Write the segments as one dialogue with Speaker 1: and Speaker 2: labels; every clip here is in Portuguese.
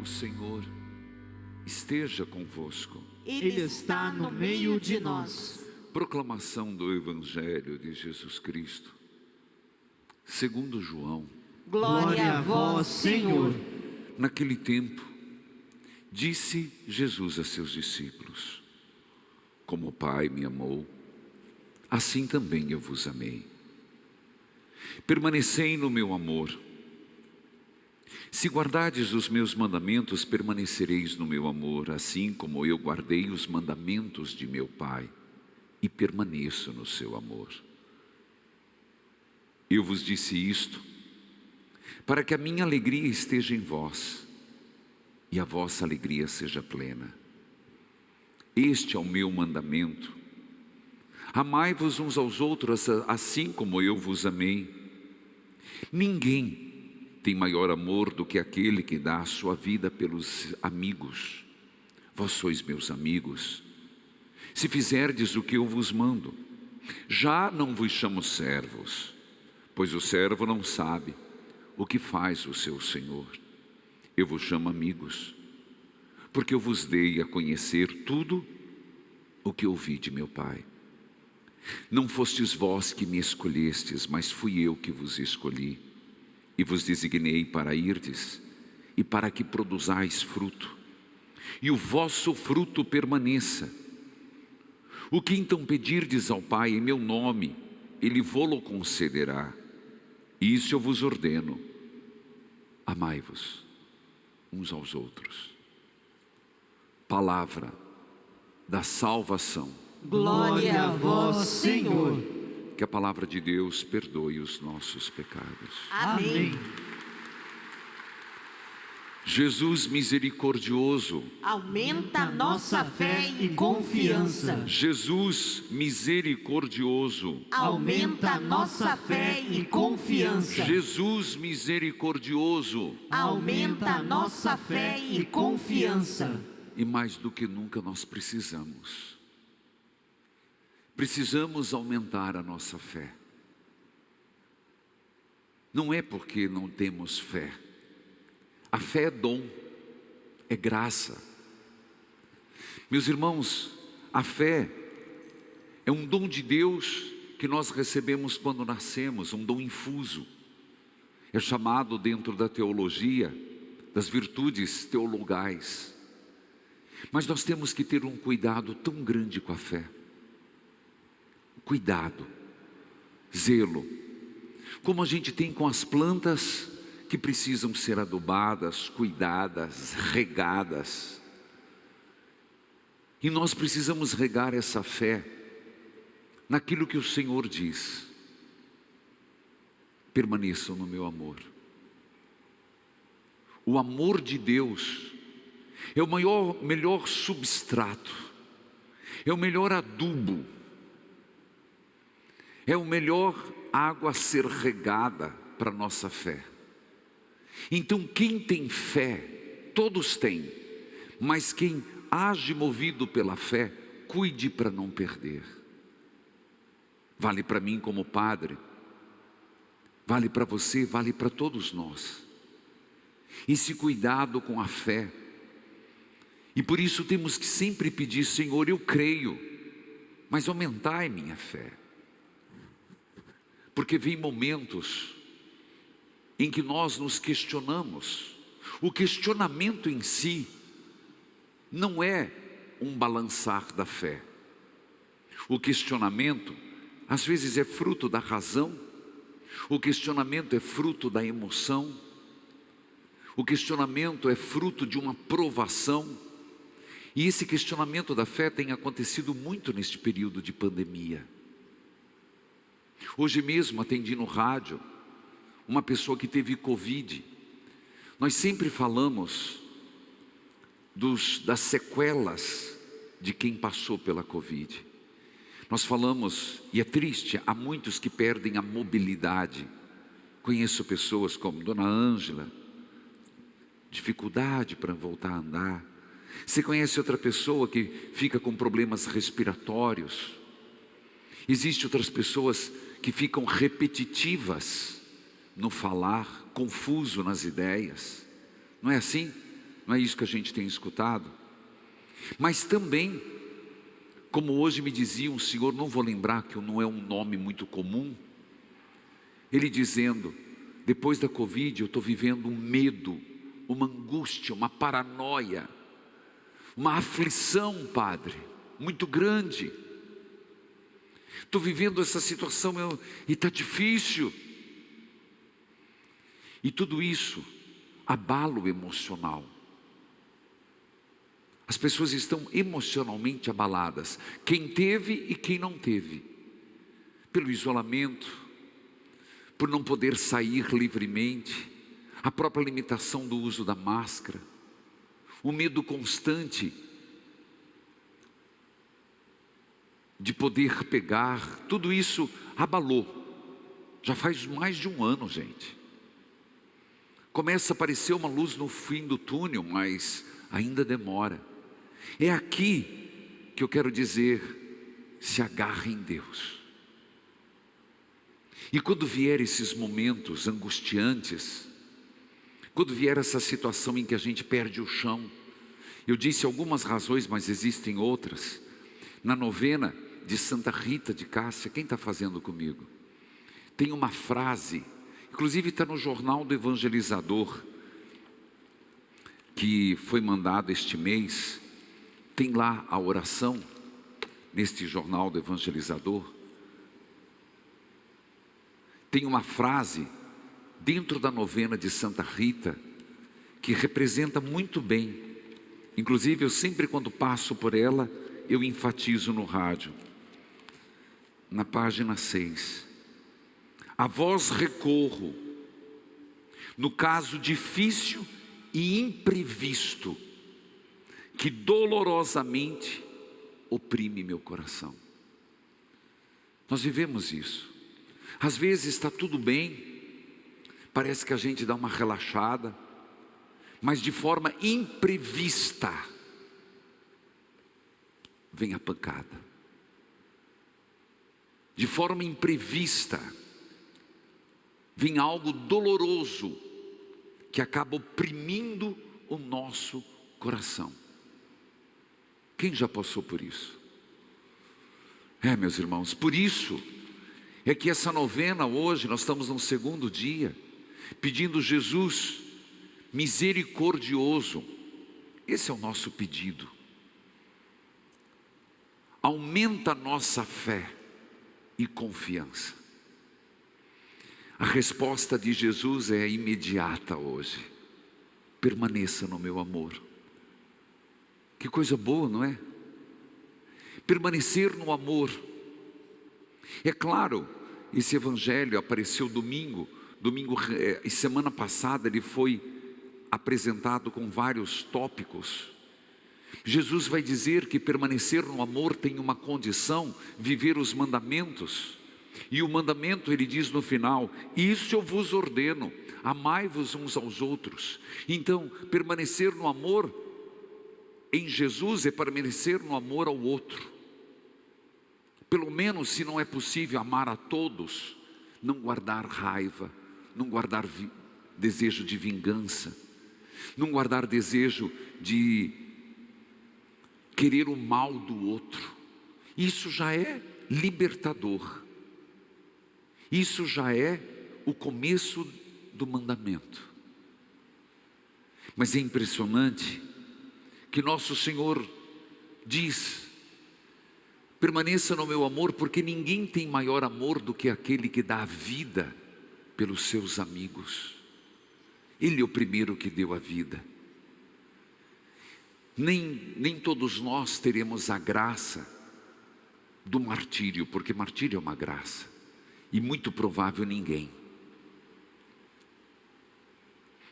Speaker 1: Senhor esteja convosco.
Speaker 2: Ele está no meio de nós.
Speaker 1: Proclamação do Evangelho de Jesus Cristo, segundo João.
Speaker 2: Glória a vós, Senhor.
Speaker 1: Naquele tempo, disse Jesus a seus discípulos: como o Pai me amou, assim também eu vos amei. Permanecei no meu amor. Se guardardes os meus mandamentos, permanecereis no meu amor, assim como eu guardei os mandamentos de meu Pai e permaneço no seu amor. Eu vos disse isto, para que a minha alegria esteja em vós e a vossa alegria seja plena. Este é o meu mandamento: amai-vos uns aos outros assim como eu vos amei. Ninguém tem maior amor do que aquele que dá a sua vida pelos amigos. Vós sois meus amigos, se fizerdes o que eu vos mando. Já não vos chamo servos, pois o servo não sabe o que faz o seu senhor. Eu vos chamo amigos, porque eu vos dei a conhecer tudo o que ouvi de meu Pai. Não fostes vós que me escolhestes, mas fui eu que vos escolhi, e vos designei para irdes, e para que produzais fruto, e o vosso fruto permaneça. O que então pedirdes ao Pai em meu nome, Ele vô-lo concederá. Isso eu vos ordeno: amai-vos uns aos outros. Palavra da salvação.
Speaker 2: Glória a vós, Senhor.
Speaker 1: Que a palavra de Deus perdoe os nossos pecados.
Speaker 2: Amém.
Speaker 1: Jesus misericordioso,
Speaker 2: Aumenta nossa fé e confiança.
Speaker 1: Jesus misericordioso,
Speaker 2: Aumenta nossa fé e confiança.
Speaker 1: Jesus misericordioso.
Speaker 2: Aumenta nossa fé e confiança.
Speaker 1: E mais do que nunca nós precisamos aumentar a nossa fé. Não é porque não temos fé. A fé é dom, é graça. Meus irmãos, a fé é um dom de Deus que nós recebemos quando nascemos, um dom infuso. É chamado dentro da teologia das virtudes teologais. Mas nós temos que ter um cuidado tão grande com a fé. Cuidado, zelo, como a gente tem com as plantas que precisam ser adubadas, cuidadas, regadas. E nós precisamos regar essa fé naquilo que o Senhor diz: permaneçam no meu amor. O amor de Deus é o melhor substrato, é o melhor adubo, é o melhor água a ser regada para a nossa fé. Então quem tem fé, todos têm, mas quem age movido pela fé, cuide para não perder. Vale para mim como padre, vale para você, vale para todos nós. Esse cuidado com a fé. E por isso temos que sempre pedir: Senhor, eu creio, mas aumentai minha fé. Porque vem momentos em que nós nos questionamos. O questionamento em si não é um balançar da fé. O questionamento às vezes é fruto da razão. O questionamento é fruto da emoção. O questionamento é fruto de uma provação. E esse questionamento da fé tem acontecido muito neste período de pandemia. Hoje mesmo atendi no rádio uma pessoa que teve Covid. Nós sempre falamos das sequelas de quem passou pela Covid. Nós falamos, e é triste, há muitos que perdem a mobilidade. Conheço pessoas como Dona Ângela, dificuldade para voltar a andar. Você conhece outra pessoa que fica com problemas respiratórios. Existem outras pessoas que ficam repetitivas no falar, confuso nas ideias. Não é assim? Não é isso que a gente tem escutado? Mas também, como hoje me dizia um senhor, não vou lembrar, que não é um nome muito comum, ele dizendo: depois da Covid eu estou vivendo um medo, uma angústia, uma paranoia, uma aflição, padre, muito grande. Estou vivendo essa situação e está difícil. E tudo isso abala o emocional. As pessoas estão emocionalmente abaladas, quem teve e quem não teve, pelo isolamento, por não poder sair livremente, a própria limitação do uso da máscara, o medo constante de poder pegar, tudo isso abalou. Já faz mais de um ano, gente. Começa a aparecer uma luz no fim do túnel, mas ainda demora. É aqui que eu quero dizer: se agarre em Deus. E quando vier esses momentos angustiantes, quando vier essa situação em que a gente perde o chão, eu disse algumas razões, mas existem outras. Na novena de Santa Rita de Cássia, quem está fazendo comigo? Tem uma frase, inclusive está no Jornal do Evangelizador, que foi mandado este mês. Tem lá a oração, neste Jornal do Evangelizador. Tem uma frase dentro da novena de Santa Rita que representa muito bem. Inclusive eu sempre, quando passo por ela, eu enfatizo no rádio. Na página 6. A vós recorro, no caso difícil e imprevisto, que dolorosamente oprime meu coração. Nós vivemos isso. Às vezes está tudo bem, parece que a gente dá uma relaxada, mas de forma imprevista vem a pancada. De forma imprevista vem algo doloroso que acaba oprimindo o nosso coração. Quem já passou por isso? Meus irmãos, por isso é que essa novena hoje, nós estamos no segundo dia, pedindo: Jesus misericordioso, esse é o nosso pedido. Aumenta a nossa fé e confiança. A resposta de Jesus é imediata hoje: permaneça no meu amor. Que coisa boa, não é? Permanecer no amor. É claro, esse evangelho apareceu domingo e semana passada ele foi apresentado com vários tópicos. Jesus vai dizer que permanecer no amor tem uma condição: viver os mandamentos. E o mandamento, ele diz no final: isso eu vos ordeno, amai-vos uns aos outros. Então, permanecer no amor em Jesus é permanecer no amor ao outro. Pelo menos, se não é possível amar a todos, não guardar raiva, não guardar desejo de vingança, não guardar desejo de querer o mal do outro. Isso já é libertador. Isso já é o começo do mandamento. Mas é impressionante que nosso Senhor diz: permaneça no meu amor, porque ninguém tem maior amor do que aquele que dá a vida pelos seus amigos. Ele é o primeiro que deu a vida. Nem todos nós teremos a graça do martírio, porque martírio é uma graça, e muito provável ninguém.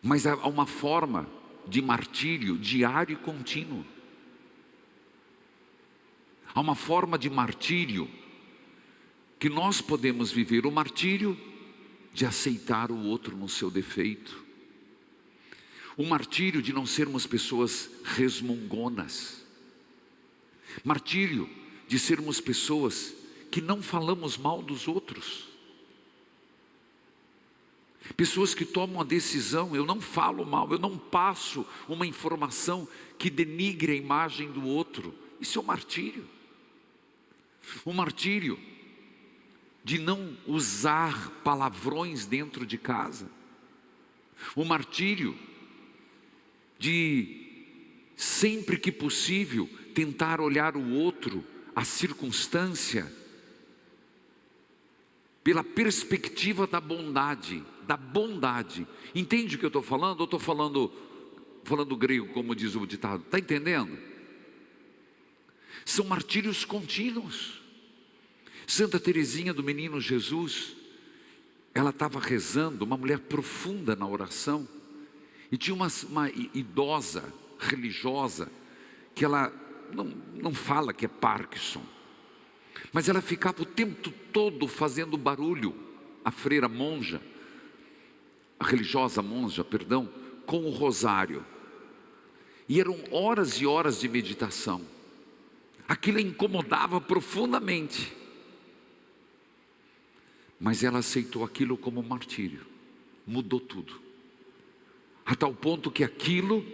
Speaker 1: Mas há uma forma de martírio diário e contínuo. Há uma forma de martírio que nós podemos viver: o martírio de aceitar o outro no seu defeito, o martírio de não sermos pessoas resmungonas, martírio de sermos pessoas que não falamos mal dos outros, Pessoas que tomam a decisão: eu não falo mal, eu não passo uma informação que denigre a imagem do outro. Isso é um martírio. Um martírio de não usar palavrões dentro de casa. Um martírio de, sempre que possível, tentar olhar o outro, a circunstância, pela perspectiva da bondade. Da bondade. Entende o que eu estou falando? Ou estou falando grego, como diz o ditado? Está entendendo? São martírios contínuos. Santa Teresinha do Menino Jesus, ela estava rezando, uma mulher profunda na oração, e tinha uma idosa religiosa, que ela não fala que é Parkinson, mas ela ficava o tempo todo fazendo barulho, a freira monja, a religiosa monja, perdão, com o rosário, e eram horas e horas de meditação. Aquilo a incomodava profundamente, mas ela aceitou aquilo como martírio, mudou tudo, a tal ponto que aquilo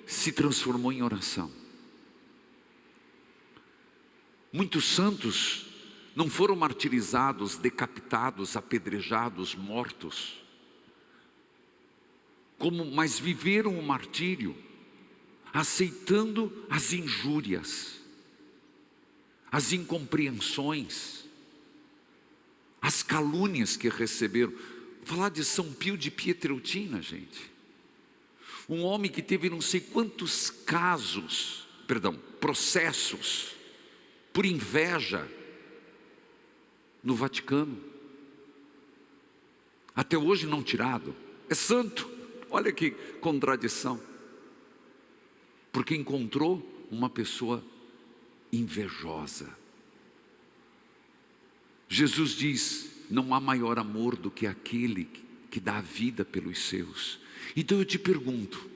Speaker 1: se transformou em oração. Muitos santos não foram martirizados, decapitados, apedrejados, mortos, mas viveram o martírio, aceitando as injúrias, as incompreensões, as calúnias que receberam. Falar de São Pio de Pietrelcina, gente, um homem que teve não sei quantos processos, por inveja, no Vaticano, até hoje não tirado, é santo. Olha que contradição, porque encontrou uma pessoa invejosa. Jesus diz: não há maior amor do que aquele que dá a vida pelos seus. Então eu te pergunto,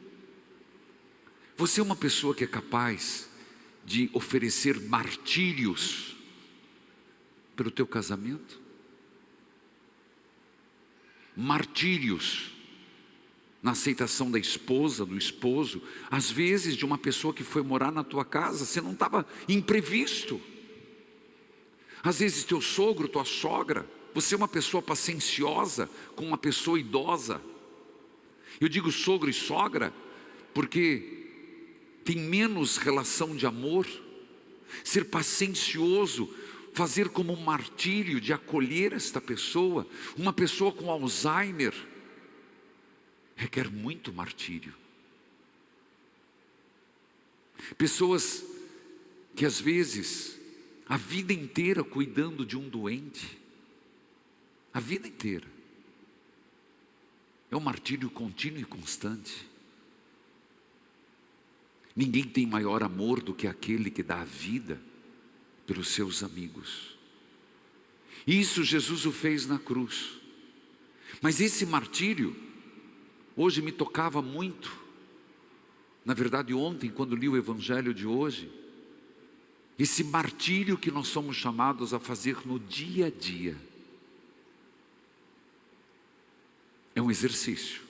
Speaker 1: você é uma pessoa que é capaz de oferecer martírios pelo teu casamento? Martírios na aceitação da esposa, do esposo, às vezes de uma pessoa que foi morar na tua casa, você não estava imprevisto. Às vezes teu sogro, tua sogra, você é uma pessoa pacienciosa com uma pessoa idosa. Eu digo sogro e sogra porque tem menos relação de amor. Ser paciencioso, fazer como um martírio de acolher esta pessoa. Uma pessoa com Alzheimer requer muito martírio. Pessoas que às vezes a vida inteira cuidando de um doente, a vida inteira, é um martírio contínuo e constante. Ninguém tem maior amor do que aquele que dá a vida pelos seus amigos. Isso Jesus o fez na cruz. Mas esse martírio hoje me tocava muito. Na verdade, ontem, quando li o Evangelho de hoje, esse martírio que nós somos chamados a fazer no dia a dia, é um exercício,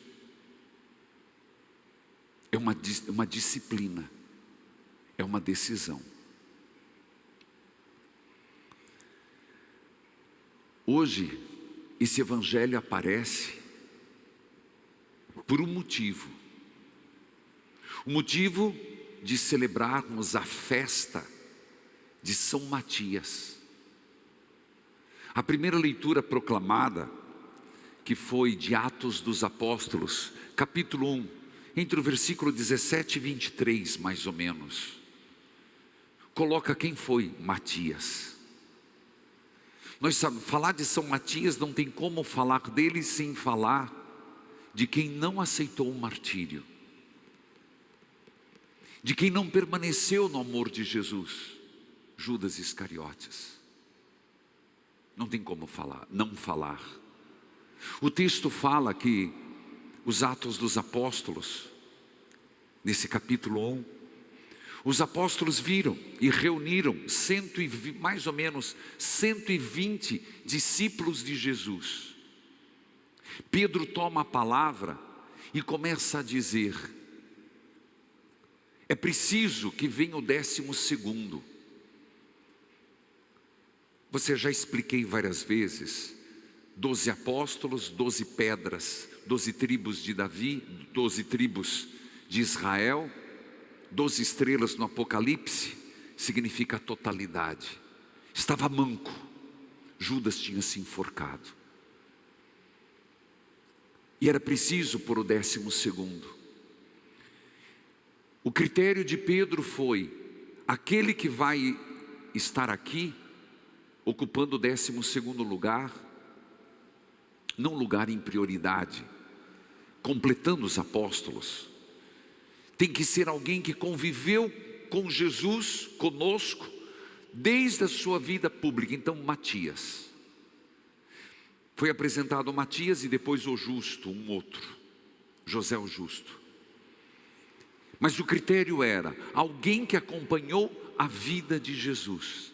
Speaker 1: é uma disciplina, é uma decisão. Hoje, esse Evangelho aparece por um motivo. O motivo de celebrarmos a festa de São Matias. A primeira leitura proclamada, que foi de Atos dos Apóstolos, capítulo 1, entre o versículo 17 e 23, mais ou menos, coloca quem foi Matias. Nós sabemos, falar de São Matias não tem como falar dele sem falar de quem não aceitou o martírio, de quem não permaneceu no amor de Jesus, Judas Iscariotes. Não tem como não falar. O texto fala que os Atos dos Apóstolos, nesse capítulo 1, os apóstolos viram e reuniram mais ou menos 120 discípulos de Jesus. Pedro toma a palavra e começa a dizer: é preciso que venha o 12º. Você já expliquei várias vezes, 12 apóstolos, 12 pedras, 12 tribos de Davi, 12 tribos de Israel, 12 estrelas no Apocalipse, significa a totalidade. Estava manco, Judas tinha se enforcado, e era preciso por o 12º. O critério de Pedro foi: aquele que vai estar aqui, ocupando o 12º lugar, não lugar em prioridade, completando os apóstolos, tem que ser alguém que conviveu com Jesus, conosco, desde a sua vida pública. Então, Matias. Foi apresentado Matias e depois o Justo, um outro, José o Justo. Mas o critério era alguém que acompanhou a vida de Jesus.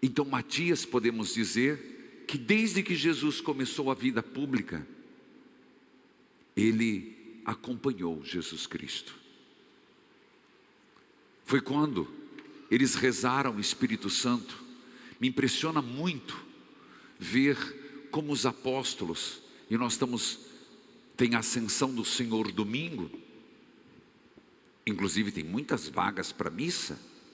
Speaker 1: Então Matias, podemos dizer que desde que Jesus começou a vida pública, ele acompanhou Jesus Cristo. Foi quando eles rezaram o Espírito Santo. Me impressiona muito ver como os apóstolos, e nós tem a ascensão do Senhor domingo, inclusive tem muitas vagas para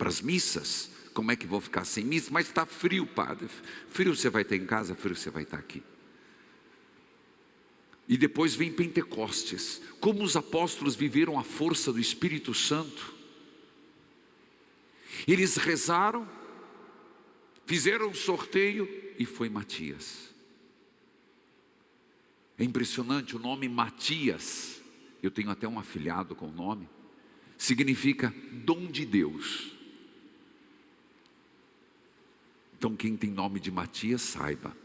Speaker 1: as missas. Como é que vou ficar sem missa? Mas está frio, padre. Frio você vai estar em casa, frio você vai estar aqui. E depois vem Pentecostes. Como os apóstolos viveram a força do Espírito Santo. Eles rezaram, fizeram um sorteio e foi Matias. É impressionante, o nome Matias, eu tenho até um afilhado com o nome, significa dom de Deus. Então quem tem nome de Matias, saiba.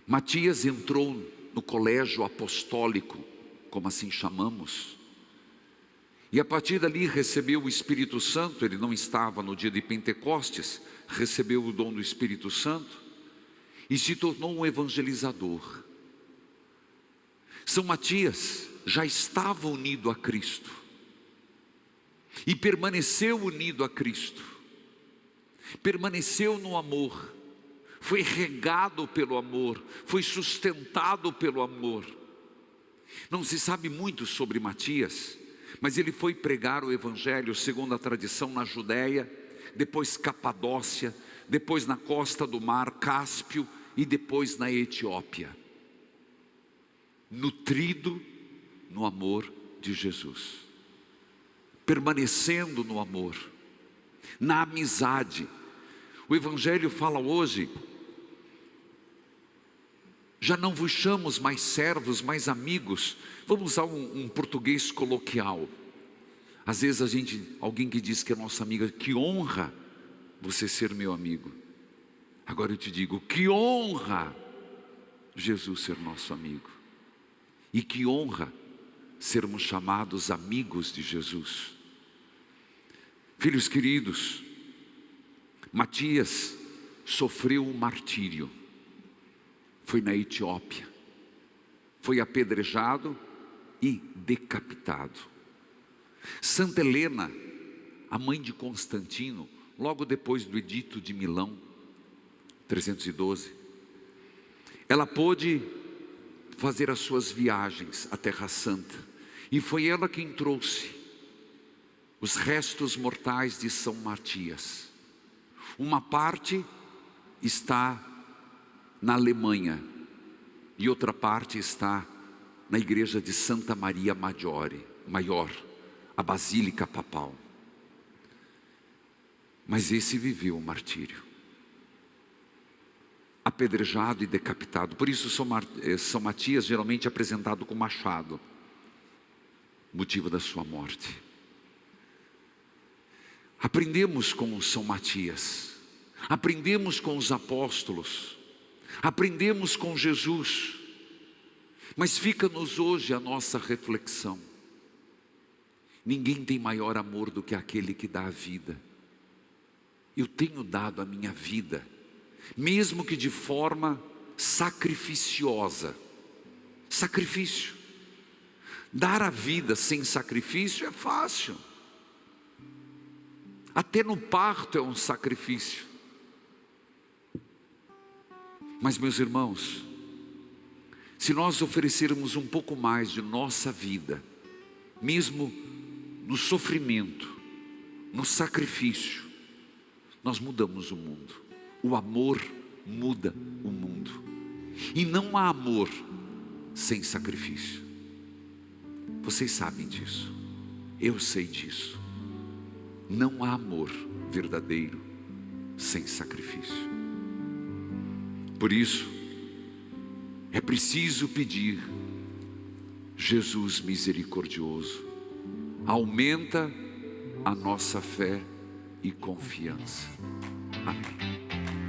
Speaker 1: Matias entrou no colégio apostólico, como assim chamamos, e a partir dali recebeu o Espírito Santo. Ele não estava no dia de Pentecostes, recebeu o dom do Espírito Santo e se tornou um evangelizador. São Matias já estava unido a Cristo e permaneceu unido a Cristo. Permaneceu no amor, foi regado pelo amor, foi sustentado pelo amor. Não se sabe muito sobre Matias, mas ele foi pregar o Evangelho segundo a tradição na Judéia, depois Capadócia, depois na costa do mar Cáspio e depois na Etiópia, nutrido no amor de Jesus, permanecendo no amor, na amizade. O Evangelho fala hoje: já não vos chamamos mais servos, mais amigos. Vamos usar um português coloquial. Às vezes alguém que diz que é nossa amiga, que honra você ser meu amigo. Agora eu te digo, que honra Jesus ser nosso amigo. E que honra sermos chamados amigos de Jesus. Filhos queridos, Matias sofreu um martírio. Foi na Etiópia. Foi apedrejado e decapitado. Santa Helena, a mãe de Constantino, logo depois do Edito de Milão, 312, ela pôde fazer as suas viagens à Terra Santa. E foi ela quem trouxe os restos mortais de São Matias. Uma parte está na Alemanha e outra parte está na igreja de Santa Maria Maior, a Basílica Papal. Mas esse viveu o martírio, apedrejado e decapitado. Por isso São Matias geralmente é apresentado com machado, motivo da sua morte. Aprendemos com São Matias, aprendemos com os apóstolos, aprendemos com Jesus, mas fica-nos hoje a nossa reflexão. Ninguém tem maior amor do que aquele que dá a vida. Eu tenho dado a minha vida, mesmo que de forma sacrificiosa. Sacrifício. Dar a vida sem sacrifício é fácil. Até no parto é um sacrifício. Mas, meus irmãos, se nós oferecermos um pouco mais de nossa vida, mesmo no sofrimento, no sacrifício, nós mudamos o mundo. O amor muda o mundo. E não há amor sem sacrifício. Vocês sabem disso. Eu sei disso. Não há amor verdadeiro sem sacrifício. Por isso, é preciso pedir: Jesus misericordioso, aumenta a nossa fé e confiança. Amém.